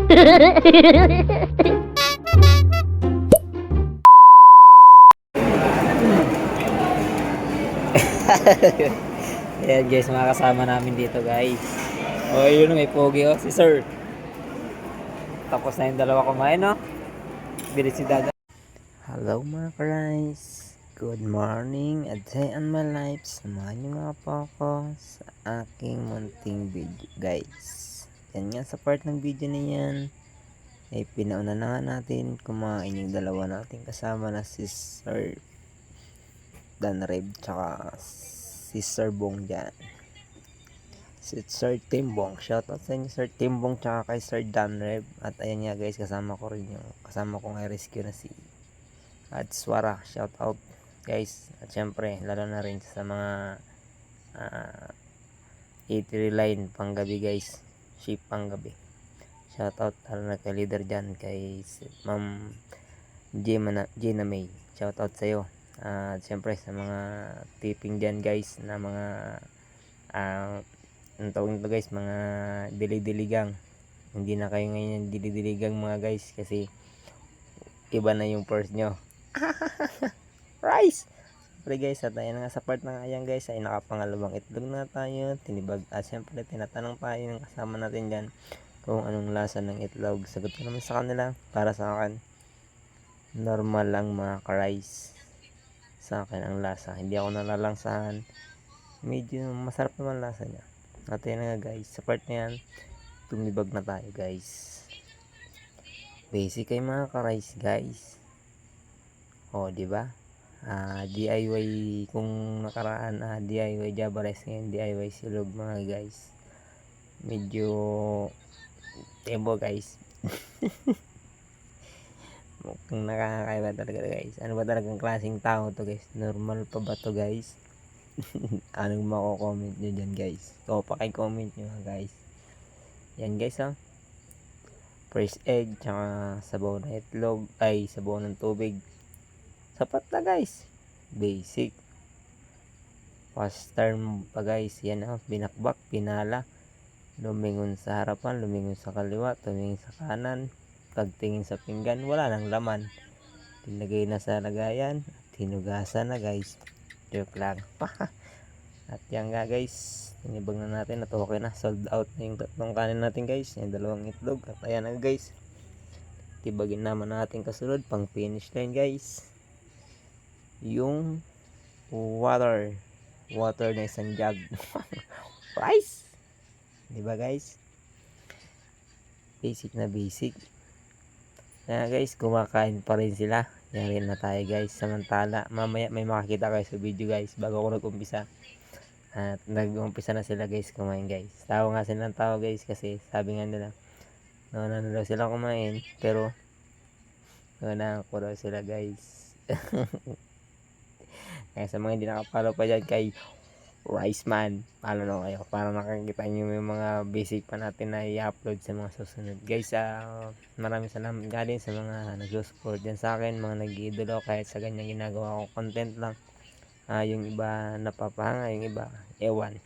Ayan guys, mga kasama namin dito guys. O yun, may pogi si sir. Tapos na yung dalawa kumain, no? Bilis si Dada. Hello mga guys, good morning at day on my life. Samahan nyo nga po ako sa aking munting video guys. Yan nga, sa part ng video na yan ay pinauna na nga natin kumain yung dalawa natin kasama na si Sir Danreb tsaka si Sir Bong dyan. Si Sir Timbong, shoutout sa inyo Sir Timbong tsaka kay Sir Danreb. At ayan nga guys, kasama ko rin yung kasama kong i-rescue na si Adswara, shoutout guys. At syempre lalo na rin sa mga eatery line panggabi guys, ship panggabi, shoutout lalo na kay leader dyan kay Ma'am Gina May, shoutout sa iyo. At syempre sa mga tipping dyan guys na mga ang tawag nito guys, mga dilig-diligang. Hindi na kayo ngayon yung dilig-diligang mga guys, kasi iba na yung purse nyo. Rice! Siyempre guys, at ayan nga sa part ng ayan guys, ay nakapangalawang itlog na tayo, tinibag. At siyempre tinatanong tayo ng kasama natin dyan kung anong lasa ng itlog. Sagot ko naman sa kanila, para sa akin normal lang mga ka-rice. Sa akin ang lasa, hindi ako nalalangsahan, medyo masarap naman lasa niya. At yun nga guys, sa part na yan, tumibag na tayo guys. Basic kay mga ka-rice guys. O diba? DIY kung nakaraan, DIY Java Rice, ngayon DIY Silog mga guys. Medyo tembo guys. Mukhang nakakaiba talaga guys. Ano ba talagang klaseng tao to guys? Normal pa ba to guys? Anong mako-comment nyo dyan guys? So paki-comment nyo guys. Yan guys first egg, tsaka sabaw na itlog, ay sabaw ng tubig. Sapat na guys. Basic. Fast term pa guys. Yan binakbak, pinala. Lumingon sa harapan, lumingon sa kaliwa, tumingin sa kanan. Pagtingin sa pinggan, wala nang laman. Tinagay na sa lagayan, tinugasan na guys. Joke lang. At yan nga guys, tinibag na natin at okay na, sold out na yung tatlong kanin natin guys, yung dalawang itlog. At ayan na guys, tibagin naman natin kasunod pang finish line guys, yung water na isang jug. Rice, diba guys? Basic na basic. Kaya guys, kumakain pa rin sila. Yan rin na tayo guys. Samantala, mamaya may makakita kayo sa video guys bago ako nag-umpisa. At nag-umpisa na sila guys kumain guys. Tawa nga sila ng tawa guys, kasi sabi nga nila nauna na daw sila kumain, pero nauna ko daw sila guys. Kaya sa mga hindi nakapalo pa dyan kay Rice Man, palo na kayo para makakita nyo yung mga basic pa natin na i-upload sa mga susunod guys. Maraming salamat nga din sa mga nag-support dyan sa akin, mga nag-iidolo kahit sa ganyan ginagawa ko content lang. Yung iba napapahanga, yung iba ewan.